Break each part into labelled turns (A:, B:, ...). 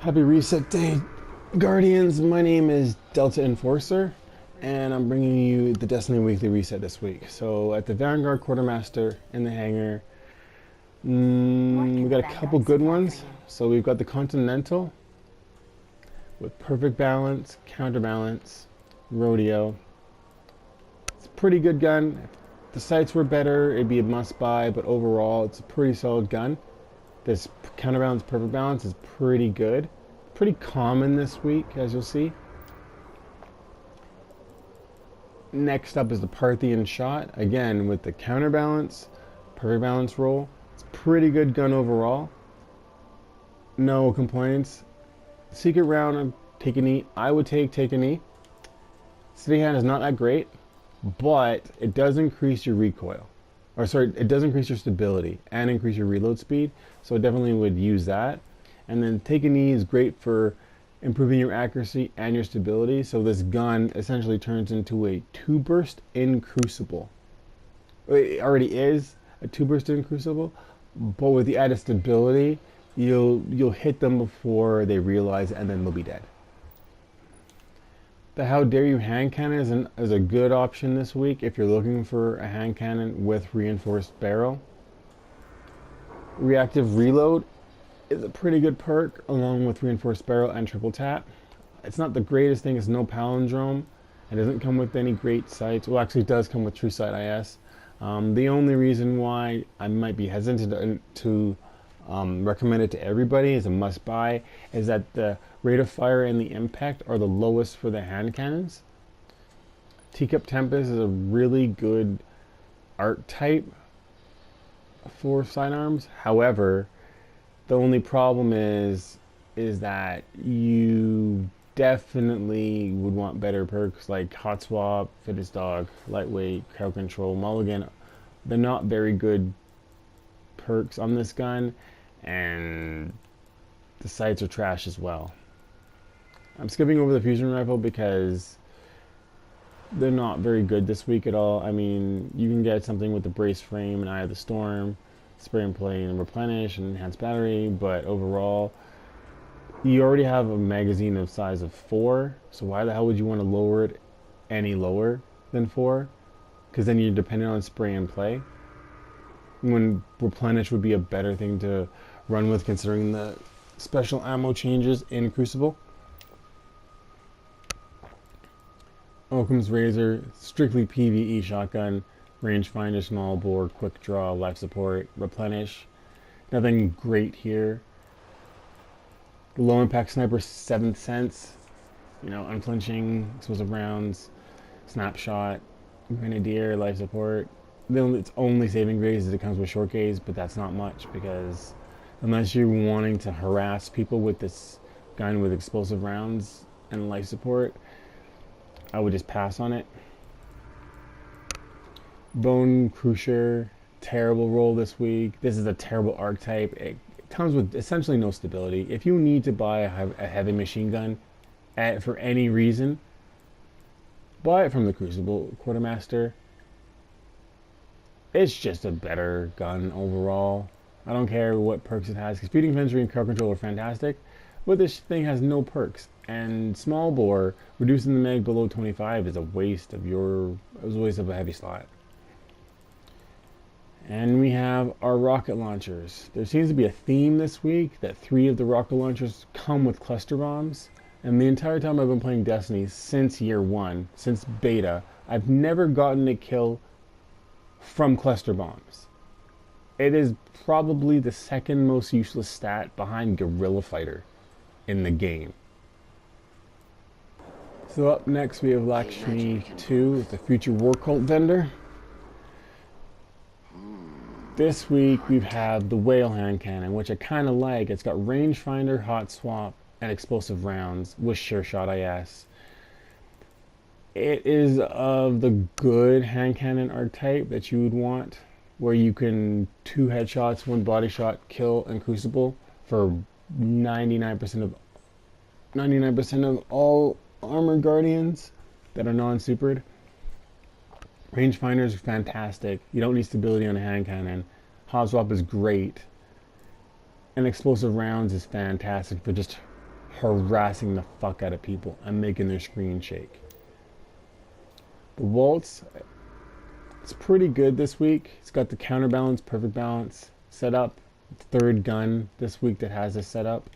A: Happy Reset Day, Guardians. My name is Delta Enforcer, and I'm bringing you the Destiny Weekly Reset this week. So, at the Vanguard Quartermaster in the hangar, we got a couple good ones. So, we've got the Continental with perfect balance, counterbalance, rodeo. It's a pretty good gun. If the sights were better, it'd be a must buy, but overall, it's a pretty solid gun. This counterbalance, perfect balance is pretty good. Pretty common this week, as you'll see. Next up is the Parthian Shot. Again, with the counterbalance, perfect balance roll. It's a pretty good gun overall. No complaints. Secret round of Take a Knee. I would take a knee. Steady hand is not that great, but it does increase your recoil. Or sorry, it does increase your stability and increase your reload speed. So I definitely would use that. And then Take a Knee is great for improving your accuracy and your stability. So this gun essentially turns into a 2-burst in Crucible. It already is a 2-burst in Crucible, but with the added stability, you'll hit them before they realize, and then they'll be dead. The How Dare You hand cannon is a good option this week if you're looking for a hand cannon with reinforced barrel. Reactive Reload is a pretty good perk along with reinforced barrel and triple tap. It's not the greatest thing, it's no palindrome. It doesn't come with any great sights. Well, actually it does come with True Sight IS. The only reason why I might be hesitant to recommend it to everybody as a must buy is that the rate of fire and the impact are the lowest for the hand cannons. Teacup Tempest is a really good art type for sidearms. However, the only problem is that you definitely would want better perks like Hot Swap, Fittest Dog, Lightweight, Crowd Control, Mulligan. They're not very good perks on this gun, and the sights are trash as well. I'm skipping over the Fusion Rifle because they're not very good this week at all. I mean, you can get something with the brace frame and Eye of the Storm, spray and play and replenish and enhance battery, but overall you already have a magazine of size of 4, so why the hell would you want to lower it any lower than 4? Because then you're dependent on spray and play, when replenish would be a better thing to run with considering the special ammo changes in Crucible. Occam's Razor, strictly PvE shotgun, rangefinder, small bore, quick draw, life support, replenish. Nothing great here. The low impact sniper, 7th sense. You know, unflinching, explosive rounds, snapshot, grenadier, life support. Its only saving grace is it comes with short gaze, but that's not much because unless you're wanting to harass people with this gun with explosive rounds and life support, I would just pass on it. Bone Crusher, terrible roll this week. This is a terrible archetype. It comes with essentially no stability. If you need to buy a heavy machine gun for any reason, buy it from the Crucible Quartermaster. It's just a better gun overall. I don't care what perks it has, because Feeding Infantry and Crowd Control are fantastic, but this thing has no perks. And small bore, reducing the mag below 25 is a waste of a heavy slot. And we have our rocket launchers. There seems to be a theme this week that 3 of the rocket launchers come with cluster bombs. And the entire time I've been playing Destiny since year 1, since beta, I've never gotten a kill from cluster bombs. It is probably the second most useless stat behind Guerrilla Fighter in the game. So up next we have Lakshmi 2, the future War Cult vendor. This week we have the Whale Hand Cannon, which I kind of like. It's got rangefinder, hot swap, and explosive rounds with Sure Shot IS. It is of the good hand cannon archetype that you would want, where you can 2 headshots, 1 body shot, kill in Crucible for 99% of all armored guardians that are non-supered. Rangefinder is fantastic. You don't need stability on a hand cannon. Hot swap is great. And explosive rounds is fantastic for just harassing the fuck out of people and making their screen shake. The Waltz, it's pretty good this week. It's got the counterbalance, perfect balance setup. Third gun this week that has this setup.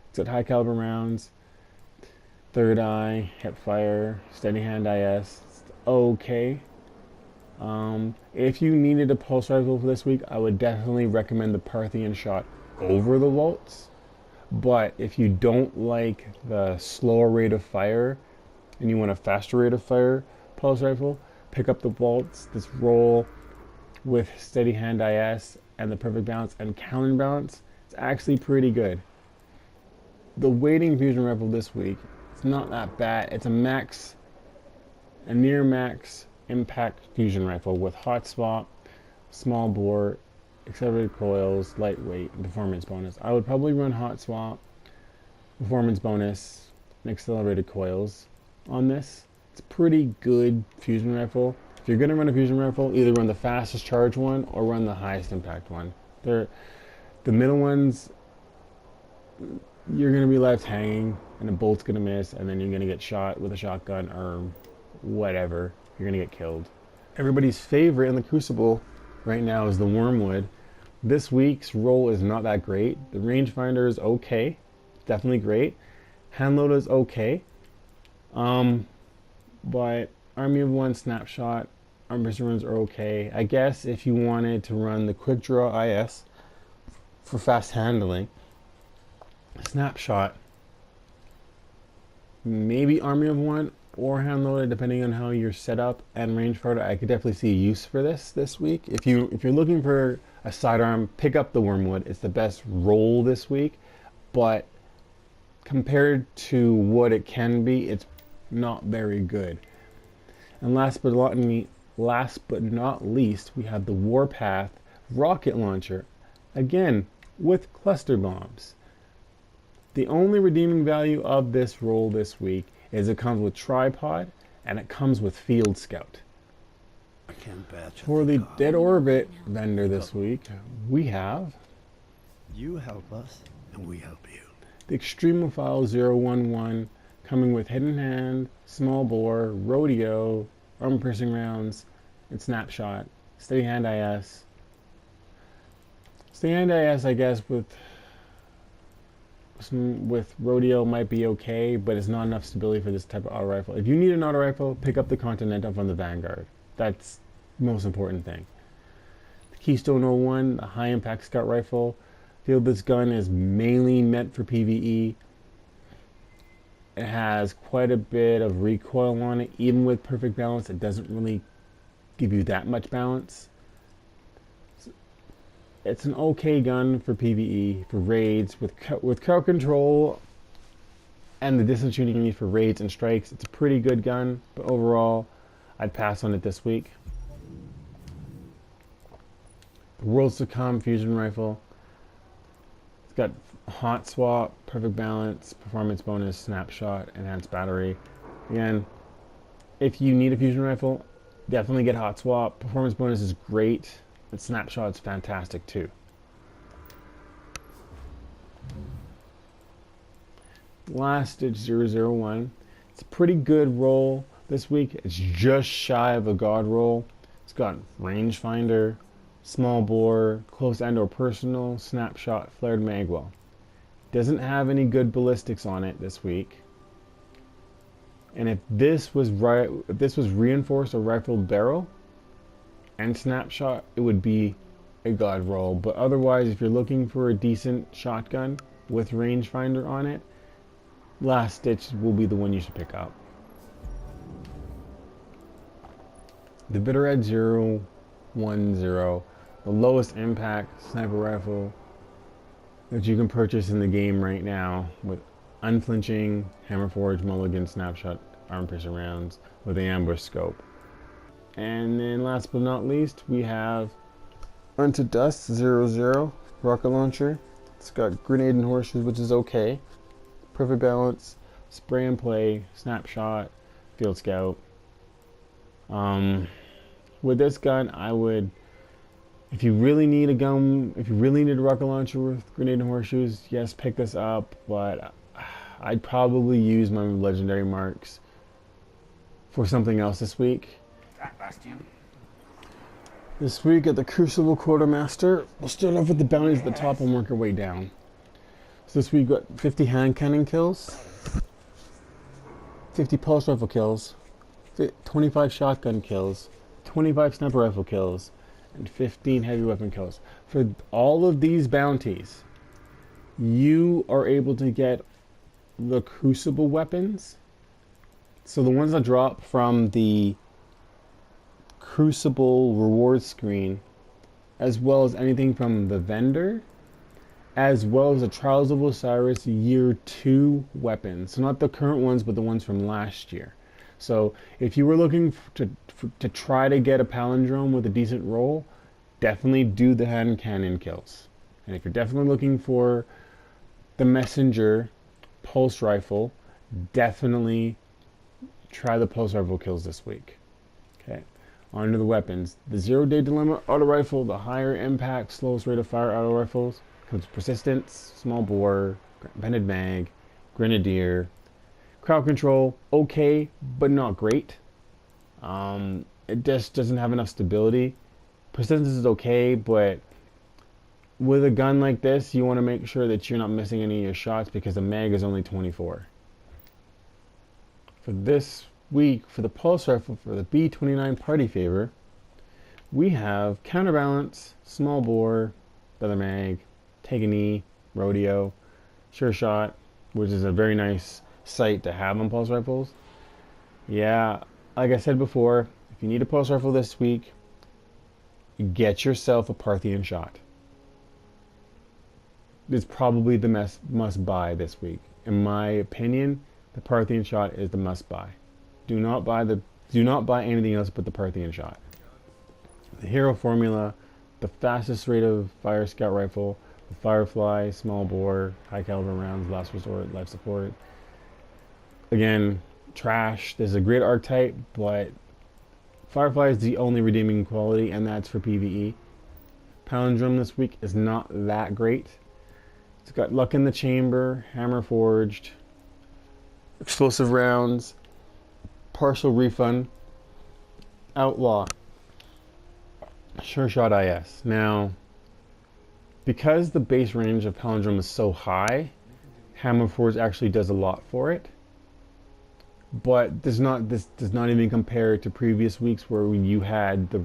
A: It's got high caliber rounds, third eye, hip fire, steady hand IS. It's okay. If you needed a pulse rifle for this week, I would definitely recommend the Parthian shot over the Waltz. But if you don't like the slower rate of fire and you want a faster rate of fire pulse rifle, pick up the Waltz. This roll with steady hand IS and the perfect balance and counterbalance, it's actually pretty good. The Wading fusion rifle this week, it's not that bad. It's a near max impact fusion rifle with hot swap, small bore, accelerated coils, lightweight, and performance bonus. I would probably run hot swap, performance bonus, and accelerated coils on this. It's a pretty good fusion rifle. If you're going to run a fusion rifle, either run the fastest charge one or run the highest impact one. The middle ones, you're going to be left hanging and the bolt's going to miss, and then you're going to get shot with a shotgun or whatever. You're going to get killed. Everybody's favorite in the Crucible right now is the Wormwood. This week's roll is not that great. The rangefinder is okay, definitely great. Handload is okay, but Army of One snapshot, armor runs are okay. I guess if you wanted to run the quick draw IS for fast handling, snapshot, maybe Army of One or handloaded, depending on how you're set up, and rangefinder. I could definitely see use for this week. If you're looking for a sidearm, pick up the Wormwood. It's the best roll this week, but compared to what it can be, it's not very good. And last but not least, we have the Warpath rocket launcher, again with cluster bombs. The only redeeming value of this roll this week is it comes with tripod and it comes with Field Scout. For the Dead Orbit vendor this week, we have
B: You help us and we help you.
A: the Extremophile 011 coming with hidden hand, small bore, rodeo, armor piercing rounds, and snapshot, steady hand IS. Steady hand IS, I guess, with rodeo might be okay, but it's not enough stability for this type of auto rifle. If you need an auto rifle, pick up the Continental from the Vanguard. That's the most important thing. The Keystone 01, a high impact scout rifle. Feel this gun is mainly meant for PvE. It has quite a bit of recoil on it. Even with perfect balance, it doesn't really give you that much balance. It's an okay gun for PvE, for raids, with crowd control and the distance shooting you need for raids and strikes. It's a pretty good gun, but overall, I'd pass on it this week. The Worlds to Come fusion rifle. It's got hot swap, perfect balance, performance bonus, snapshot, enhanced battery. Again, if you need a fusion rifle, definitely get hot swap. Performance bonus is great. And snapshot's fantastic too. Last Ditch 001. It's a pretty good roll this week. It's just shy of a god roll. It's got rangefinder, small bore, close and or personal, snapshot, flared magwell. Doesn't have any good ballistics on it this week. And if this was reinforced or rifled barrel and snapshot, it would be a god roll. But otherwise, if you're looking for a decent shotgun with rangefinder on it, Last Ditch will be the one you should pick up. The Bitterhead 010, the lowest impact sniper rifle that you can purchase in the game right now, with unflinching Hammerforge mulligan snapshot armor piercing rounds with the ambush scope. And then last but not least, we have Unto Dust 00 rocket launcher. It's got grenade and horseshoes, which is okay. Perfect balance, spray and play, snapshot, Field Scout. With this gun, I would, if you really need a gun, if you really need a rocket launcher with grenade and horseshoes, yes, pick this up. But I'd probably use my legendary marks for something else this week. This week at the Crucible Quartermaster, we'll start off with the bounties at the top and work our way down. So this week we've got 50 hand cannon kills, 50 pulse rifle kills, 25 shotgun kills, 25 sniper rifle kills, and 15 heavy weapon kills. For all of these bounties, you are able to get the Crucible weapons. So the ones that drop from the Crucible reward screen, as well as anything from the vendor, as well as the Trials of Osiris Year 2 weapons. So not the current ones, but the ones from last year. So if you were looking to try to get a palindrome with a decent roll, definitely do the hand cannon kills. And if you're definitely looking for the messenger pulse rifle, definitely try the pulse rifle kills this week. Okay, on to the weapons. The 0-day dilemma auto rifle, the higher impact, slowest rate of fire auto rifles, comes with persistence, small bore, bended mag, grenadier. Crowd control, okay, but not great. It just doesn't have enough stability. Persistence is okay, but with a gun like this, you want to make sure that you're not missing any of your shots because the mag is only 24. For this week, for the pulse rifle, for the B29 party favor, we have counterbalance, small bore, feather mag, take a knee, rodeo, sure shot, which is a very nice sight to have on pulse rifles. Yeah, like I said before, if you need a pulse rifle this week, get yourself a Parthian shot. It's probably the must buy this week. In my opinion, the Parthian shot is the must buy. Do not buy anything else but the Parthian shot. The hero formula, the fastest rate of fire scout rifle, the Firefly, small bore, high caliber rounds, last resort, life support. Again, trash. There's a great archetype, but Firefly is the only redeeming quality, and that's for PvE. Palindrome this week is not that great. It's got luck in the chamber, hammer forged, explosive rounds, partial refund, outlaw, sure shot IS. Now, because the base range of Palindrome is so high, hammer forged actually does a lot for it. But this does not even compare to previous weeks where you had the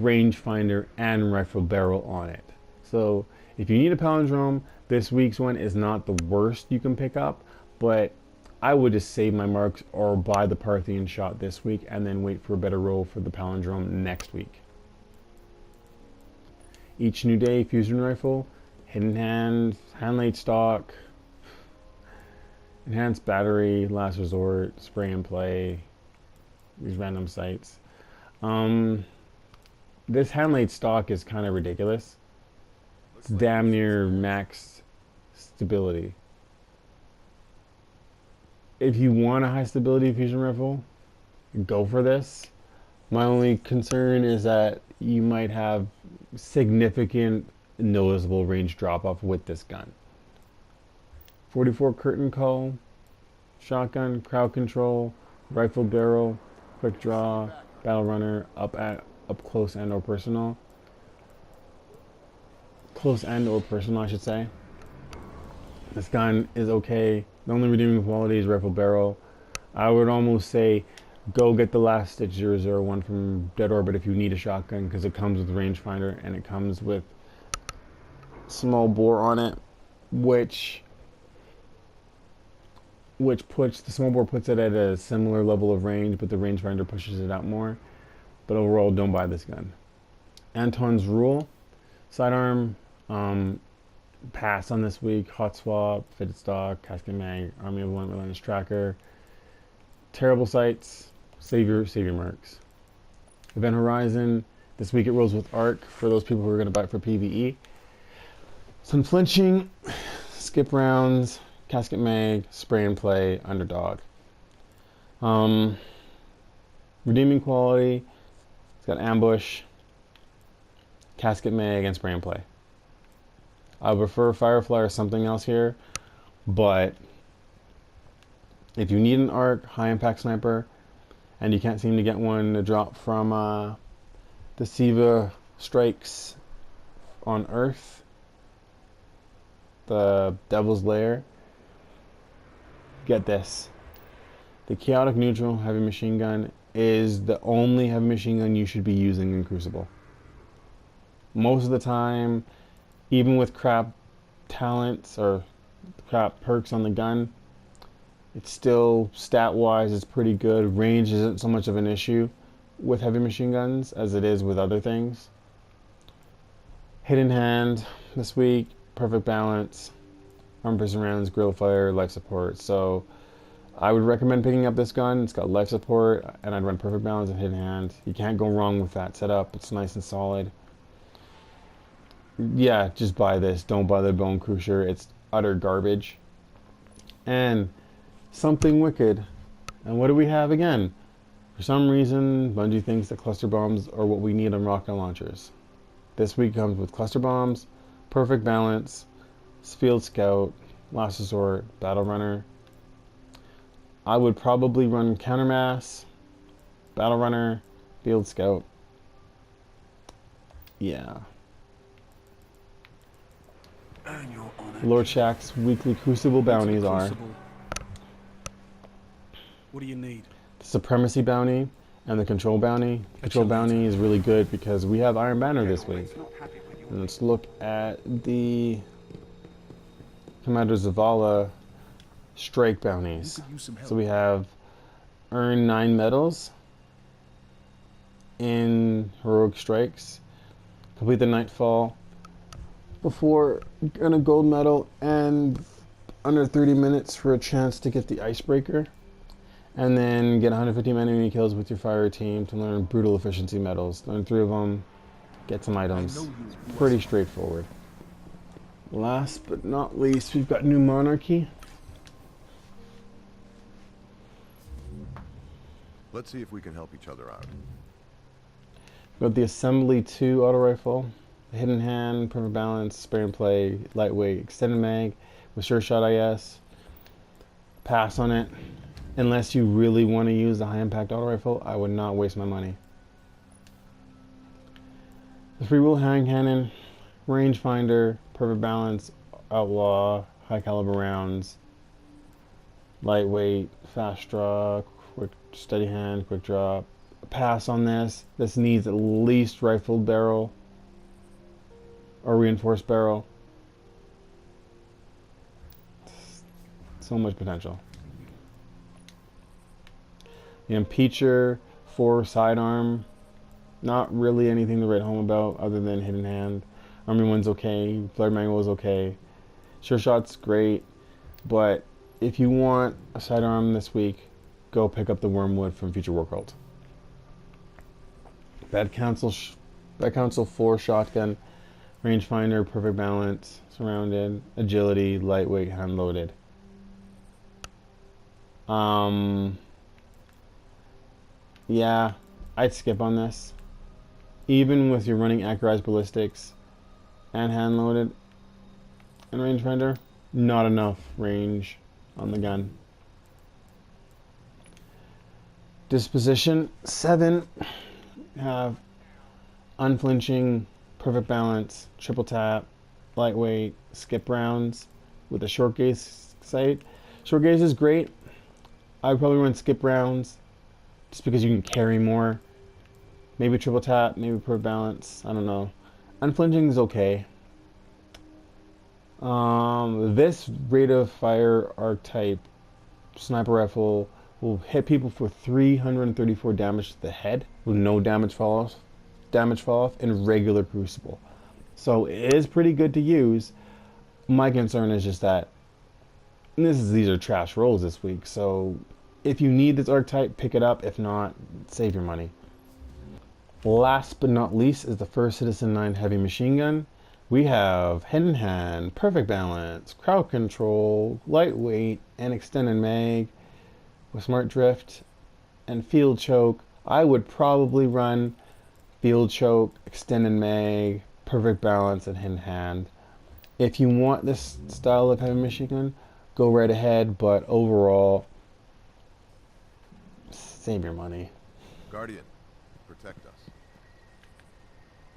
A: rangefinder and rifle barrel on it. So if you need a palindrome, this week's one is not the worst you can pick up, but I would just save my marks or buy the Parthian shot this week and then wait for a better roll for the palindrome next week. Each new day, fusion rifle, hidden hand, hand laid stock, enhanced battery, last resort, spray and play, these random sites. This hand laid stock is kind of ridiculous. It's damn near max stability. If you want a high stability fusion rifle, go for this. My only concern is that you might have significant noticeable range drop off with this gun. 44 curtain call, shotgun, crowd control, rifle barrel, quick draw, battle runner, up close and or personal. Close and or personal, I should say. This gun is okay. The only redeeming quality is rifle barrel. I would almost say go get the last stitch 001 from Dead Orbit if you need a shotgun, because it comes with rangefinder and it comes with small bore on it, which puts the small bore puts it at a similar level of range, but the rangefinder pushes it out more. But overall, don't buy this gun. Anton's Rule, sidearm, pass on this week. Hot swap, fitted stock, casket mag, Army of One, Relentless Tracker. Terrible sights. Save your marks. Event Horizon. This week it rolls with Arc for those people who are going to buy it for PvE. Some flinching, skip rounds, casket mag, spray and play, underdog. Redeeming quality. It's got ambush, casket mag, and spray and play. I would prefer Firefly or something else here, but If you need an ARC high impact sniper and you can't seem to get one to drop from the Siva strikes on Earth, the Devil's Lair, get this. The Chaotic Neutral heavy machine gun is the only heavy machine gun you should be using in Crucible. Most of the time, even with crap talents or crap perks on the gun, it's still, stat-wise, it's pretty good. Range isn't so much of an issue with heavy machine guns as it is with other things. Hidden Hand this week, perfect balance, armor piercing rounds, grill fire, life support. So I would recommend picking up this gun. It's got life support, and I'd run perfect balance and hidden hand. You can't go wrong with that setup. It's nice and solid. Yeah, just buy this. Don't buy the Bone Cruiser. It's utter garbage. And something wicked. And what do we have again? For some reason, Bungie thinks that cluster bombs are what we need on rocket launchers. This week comes with cluster bombs, perfect balance, field scout, last resort, battle runner. I would probably run countermass, battle runner, field scout. Yeah. Lord Shax's weekly Crucible bounties are
C: What do you need?
A: the Supremacy bounty and the Control bounty. Control bounty is really good because we have Iron Banner this week. And let's look at the Commander Zavala strike bounties. So we have earn 9 medals in heroic strikes, complete the Nightfall before earn a gold medal, and under 30 minutes for a chance to get the Icebreaker, and then get 150 enemy kills with your fire team to learn brutal efficiency medals. Learn 3 of them, get some items. Pretty straightforward. Last but not least, we've got New Monarchy.
D: Let's see if we can help each other out.
A: We've got the Assembly 2 auto rifle, the Hidden Hand, perfect balance, spray and play, lightweight, extended mag with Sure Shot IS. Pass on it. Unless you really want to use the high impact auto rifle, I would not waste my money. The Free Will Hand Cannon, rangefinder, perfect balance, outlaw, high caliber rounds, lightweight, fast draw, quick steady hand, quick drop. Pass on this. This needs at least rifled barrel or reinforced barrel. So much potential. The Impeacher 4 sidearm, not really anything to write home about other than Hidden Hand. Army 1's okay, Flared Manual is okay. Sure Shot's great, but if you want a sidearm this week, go pick up the Wormwood from Future War Cult. Bad Council 4 shotgun, rangefinder, perfect balance, surrounded, agility, lightweight, hand loaded. Yeah, I'd skip on this. Even with your running accurized ballistics and hand loaded and rangefinder, not enough range on the gun. Disposition 7 have unflinching, perfect balance, triple tap, lightweight, skip rounds with a short gaze sight. Short gaze is great. I would probably run skip rounds just because you can carry more. Maybe triple tap, maybe perfect balance. I don't know. Unflinching is okay. This rate of fire archetype sniper rifle will hit people for 334 damage to the head with no damage fall off in regular Crucible. So it is pretty good to use. My concern is just that these are trash rolls this week. So if you need this archetype, pick it up. If not, save your money. Last but not least is the First Citizen 9 heavy machine gun. We have Hidden Hand, perfect balance, crowd control, lightweight, and extended mag with smart drift and field choke. I would probably run field choke, extended mag, perfect balance, and Hidden Hand. If you want this style of heavy machine gun, go right ahead, but overall, Save your money.
D: Guardian, protect us.